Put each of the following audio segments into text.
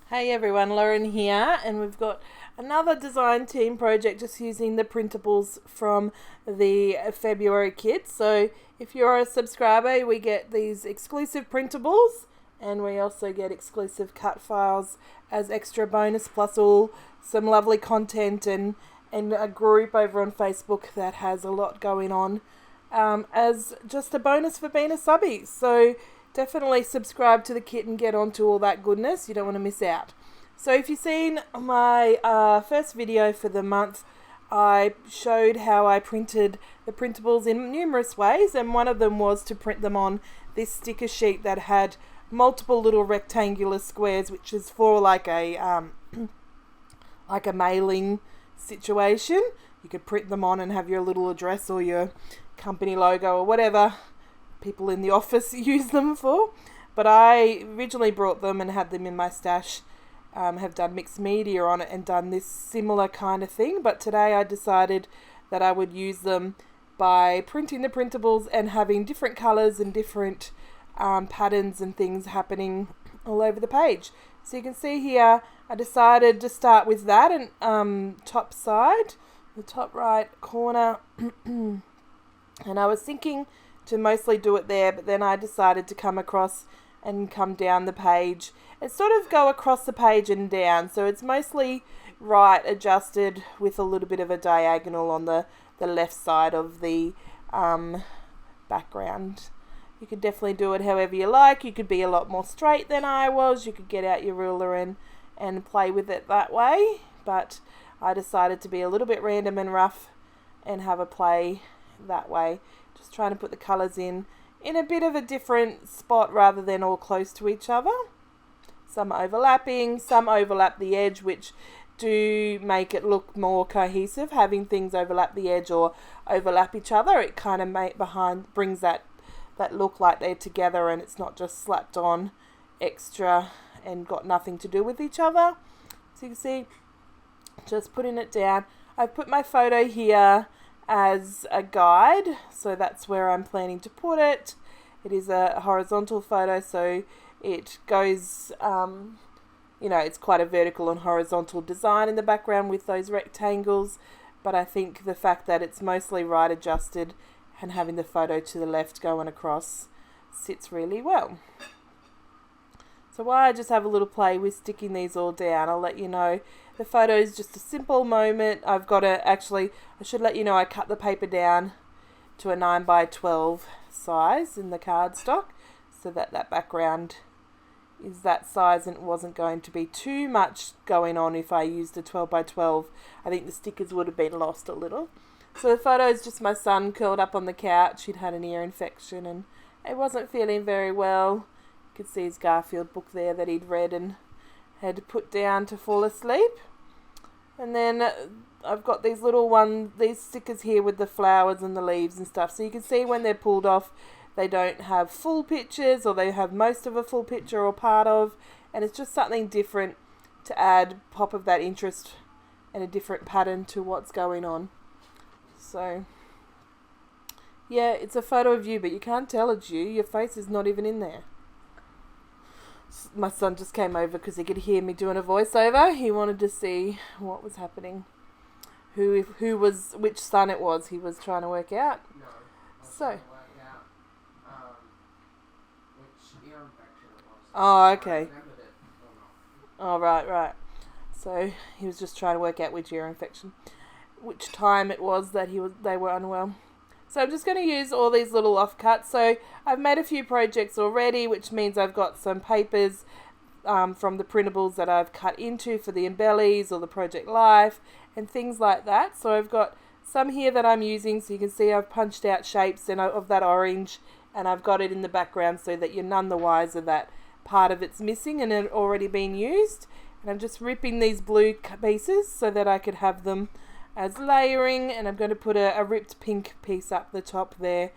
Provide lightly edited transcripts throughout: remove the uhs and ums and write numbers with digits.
Hey everyone, Lauren here, and we've got another design team project just using the printables from the February kit. So if you're a subscriber, we get these exclusive printables and we also get exclusive cut files as extra bonus, plus all some lovely content and a group over on Facebook that has a lot going on as just a bonus for being a subby. So definitely subscribe to the kit and get onto all that goodness. You don't want to miss out. So if you've seen my first video for the month, I showed how I printed the printables in numerous ways, and one of them was to print them on this sticker sheet that had multiple little rectangular squares, which is for like a mailing situation. You could print them on and have your little address or your company logo or whatever people in the office use them for. But I originally brought them and had them in my stash, have done mixed media on it and done this similar kind of thing. But today I decided that I would use them by printing the printables and having different colours and different patterns and things happening all over the page. So you can see here I decided to start with that and top side, the top right corner, and I was thinking to mostly do it there, but then I decided to come across and come down the page and sort of go across the page and down. So it's mostly right adjusted with a little bit of a diagonal on the left side of the background. You could definitely do it however you like. You could be a lot more straight than I was. You could get out your ruler and play with it that way. But I decided to be a little bit random and rough and have a play that way. Just trying to put the colours in a bit of a different spot rather than all close to each other. Some overlapping, some overlap the edge, which do make it look more cohesive. Having things overlap the edge or overlap each other, it kind of brings that look like they're together and it's not just slapped on extra and got nothing to do with each other. So you can see, just putting it down. I've put my photo here as a guide, so that's where I'm planning to put it. It is a horizontal photo, so it goes, it's quite a vertical and horizontal design in the background with those rectangles, but I think the fact that it's mostly right adjusted and having the photo to the left going across sits really well. So while I just have a little play with sticking these all down, I'll let you know the photo is just a simple moment. I should let you know I cut the paper down to a 9x12 size in the cardstock so that background is that size and it wasn't going to be too much going on if I used a 12x12. I think the stickers would have been lost a little. So the photo is just my son curled up on the couch. He'd had an ear infection and he wasn't feeling very well. You could see his Garfield book there that he'd read and had put down to fall asleep. And then I've got these these stickers here with the flowers and the leaves and stuff. So you can see when they're pulled off, they don't have full pictures or they have most of a full picture or part of. And it's just something different to add pop of that interest and a different pattern to what's going on. So, yeah, it's a photo of you, but you can't tell it's you. Your face is not even in there. My son just came over because he could hear me doing a voiceover. He wanted to see what was happening. Which son it was he was trying to work out. No, So. trying to work out which ear infection it was. Oh, okay. I remembered it or not. Oh, right. So he was just trying to work out which ear infection, which time it was that they were unwell. So I'm just going to use all these little offcuts. So I've made a few projects already, which means I've got some papers from the printables that I've cut into for the embellies or the project life and things like that. So I've got some here that I'm using. So you can see I've punched out shapes of that orange and I've got it in the background so that you're none the wiser that part of it's missing and it already been used. And I'm just ripping these blue pieces so that I could have them as layering, and I'm going to put a ripped pink piece up the top there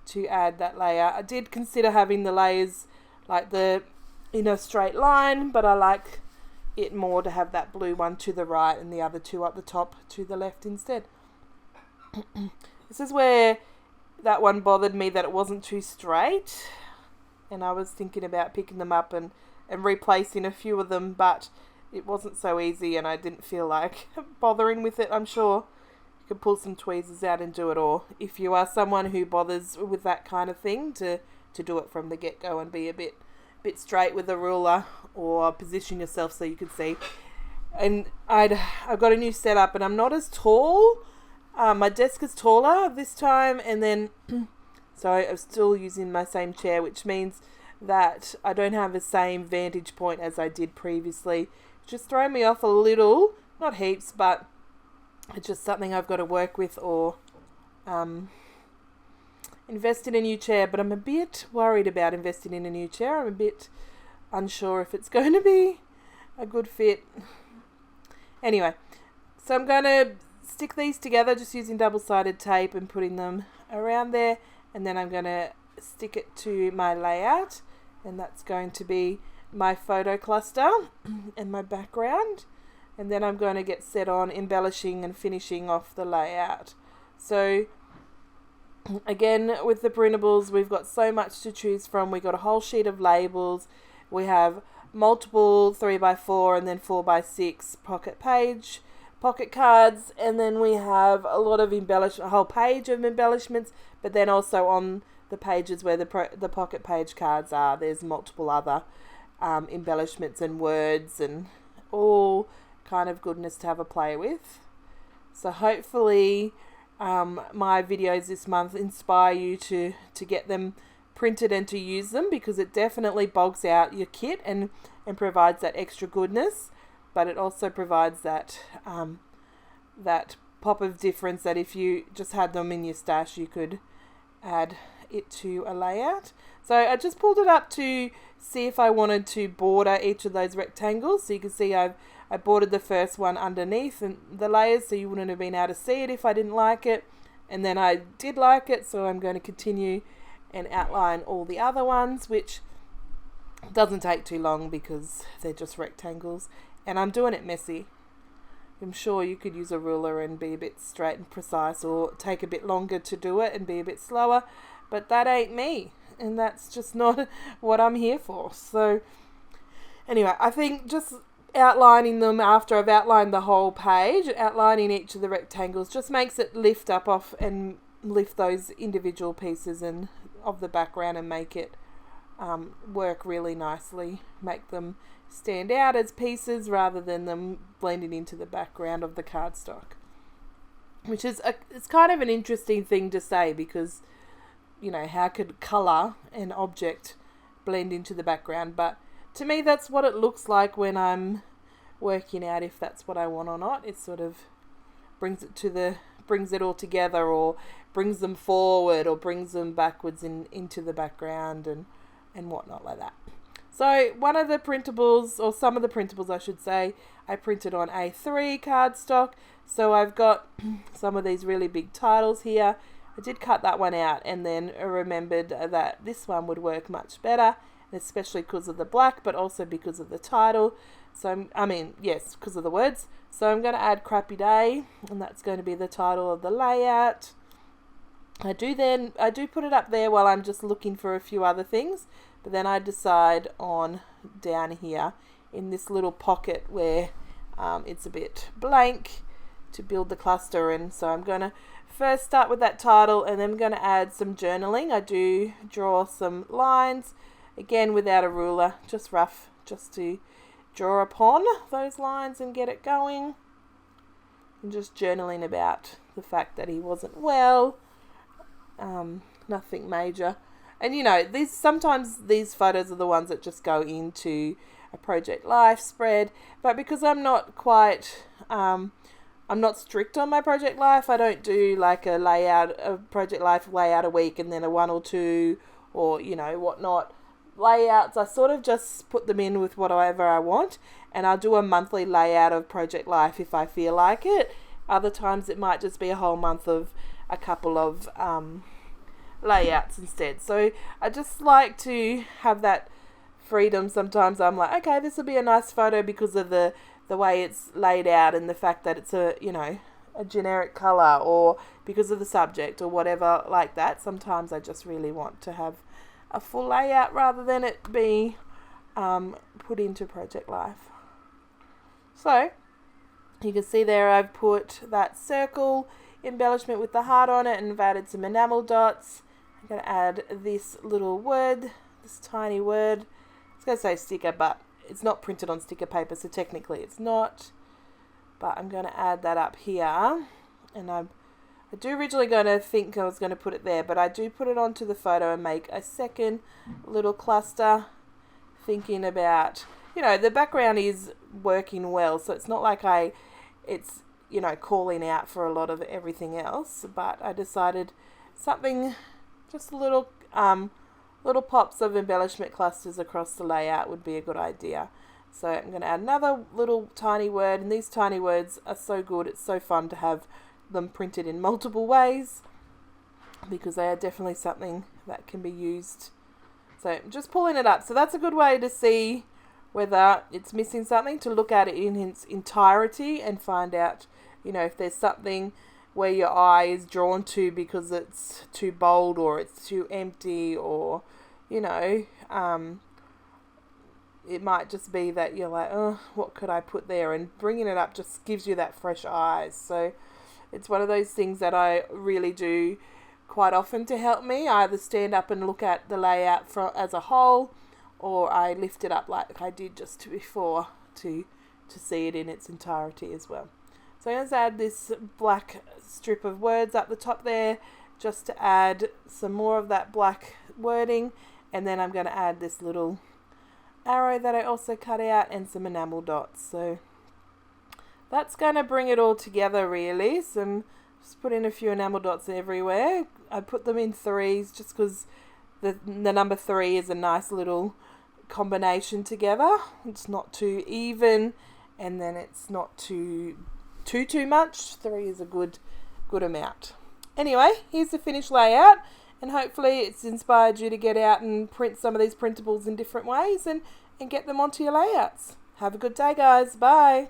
to add that layer. I did consider having the layers like in a straight line, but I like it more to have that blue one to the right and the other two up the top to the left instead. This is where that one bothered me that it wasn't too straight, and I was thinking about picking them up and and replacing a few of them, but it wasn't so easy and I didn't feel like bothering with it. I'm sure you could pull some tweezers out and do it, or if you are someone who bothers with that kind of thing, to do it from the get-go and be a bit straight with a ruler, or position yourself so you can see. And I've got a new setup and I'm not as tall. My desk is taller this time, and then so I'm still using my same chair, which means that I don't have the same vantage point as I did previously. Just thrown me off a little, not heaps, but it's just something I've got to work with, or invest in a new chair. But I'm a bit worried about investing in a new chair. I'm a bit unsure if it's going to be a good fit. Anyway, so I'm going to stick these together just using double-sided tape and putting them around there, and then I'm going to stick it to my layout, and that's going to be my photo cluster and my background, and then I'm going to get set on embellishing and finishing off the layout. So again, with the printables, we've got so much to choose from. We've got a whole sheet of labels, we have multiple 3x4 and then 4x6 pocket cards, and then we have a lot of a whole page of embellishments, but then also on the pages where the pocket page cards are, there's multiple other embellishments and words and all kind of goodness to have a play with. So hopefully my videos this month inspire you to get them printed and to use them, because it definitely bogs out your kit and provides that extra goodness, but it also provides that that pop of difference that if you just had them in your stash, you could add it to a layout. So I just pulled it up to see if I wanted to border each of those rectangles. So you can see I bordered the first one underneath and the layers, so you wouldn't have been able to see it if I didn't like it. And then I did like it, so I'm going to continue and outline all the other ones, which doesn't take too long because they're just rectangles. And I'm doing it messy. I'm sure you could use a ruler and be a bit straight and precise, or take a bit longer to do it and be a bit slower, but that ain't me, and that's just not what I'm here for. So anyway, I think just outlining them after I've outlined the whole page, outlining each of the rectangles just makes it lift up off and lift those individual pieces and of the background and make it work really nicely, make them stand out as pieces rather than them blending into the background of the cardstock, which is it's kind of an interesting thing to say, because you know, how could colour and object blend into the background? But to me, that's what it looks like when I'm working out if that's what I want or not. It sort of brings it all together, or brings them forward, or brings them backwards into the background and whatnot like that. So one of the printables, or some of the printables I should say, I printed on A3 cardstock. So I've got some of these really big titles here. I did cut that one out, and then remembered that this one would work much better, especially because of the black, but also because of the title. So yes, because of the words. So I'm going to add Crappy Day, and that's going to be the title of the layout. I do put it up there while I'm just looking for a few other things, but then I decide on down here in this little pocket where it's a bit blank to build the cluster in. So I'm going to first start with that title, and then I'm going to add some journaling. I do draw some lines, again without a ruler, just rough, just to draw upon those lines and get it going. And just journaling about the fact that he wasn't well, nothing major. And you know, sometimes these photos are the ones that just go into a Project Life spread, but because I'm not quite I'm not strict on my Project Life. I don't do like a Project Life layout a week and then a 1 or 2 or you know whatnot layouts. I sort of just put them in with whatever I want, and I'll do a monthly layout of Project Life if I feel like it. Other times it might just be a whole month of a couple of layouts instead. So I just like to have that freedom. Sometimes I'm like, okay, this will be a nice photo because of the way it's laid out and the fact that it's a generic color, or because of the subject or whatever like that. Sometimes I just really want to have a full layout rather than it be put into Project Life. So you can see there I've put that circle embellishment with the heart on it, and I've added some enamel dots. I'm going to add this little word, this tiny word. It's going to say sticker, but it's not printed on sticker paper, so technically it's not. But I'm going to add that up here, and I do originally going to think I was going to put it there, but I do put it onto the photo and make a second little cluster, thinking about, you know, the background is working well, so it's not like it's, you know, calling out for a lot of everything else, but I decided something, just little pops of embellishment clusters across the layout would be a good idea. So I'm going to add another little tiny word, and these tiny words are so good. It's so fun to have them printed in multiple ways, because they are definitely something that can be used. So I'm just pulling it up. So that's a good way to see whether it's missing something, to look at it in its entirety and find out, you know, if there's something where your eye is drawn to because it's too bold or it's too empty, or, you know, it might just be that you're like, oh, what could I put there? And bringing it up just gives you that fresh eyes. So it's one of those things that I really do quite often to help me. I either stand up and look at the layout as a whole, or I lift it up like I did just before to see it in its entirety as well. So I'm going to add this black strip of words up the top there, just to add some more of that black wording, and then I'm going to add this little arrow that I also cut out and some enamel dots. So that's going to bring it all together really. Just put in a few enamel dots everywhere. I put them in threes just because the number 3 is a nice little combination together. It's not too even, and then it's not too much. 3 is a good amount. Anyway, here's the finished layout, and hopefully it's inspired you to get out and print some of these printables in different ways and get them onto your layouts. Have a good day, guys. Bye.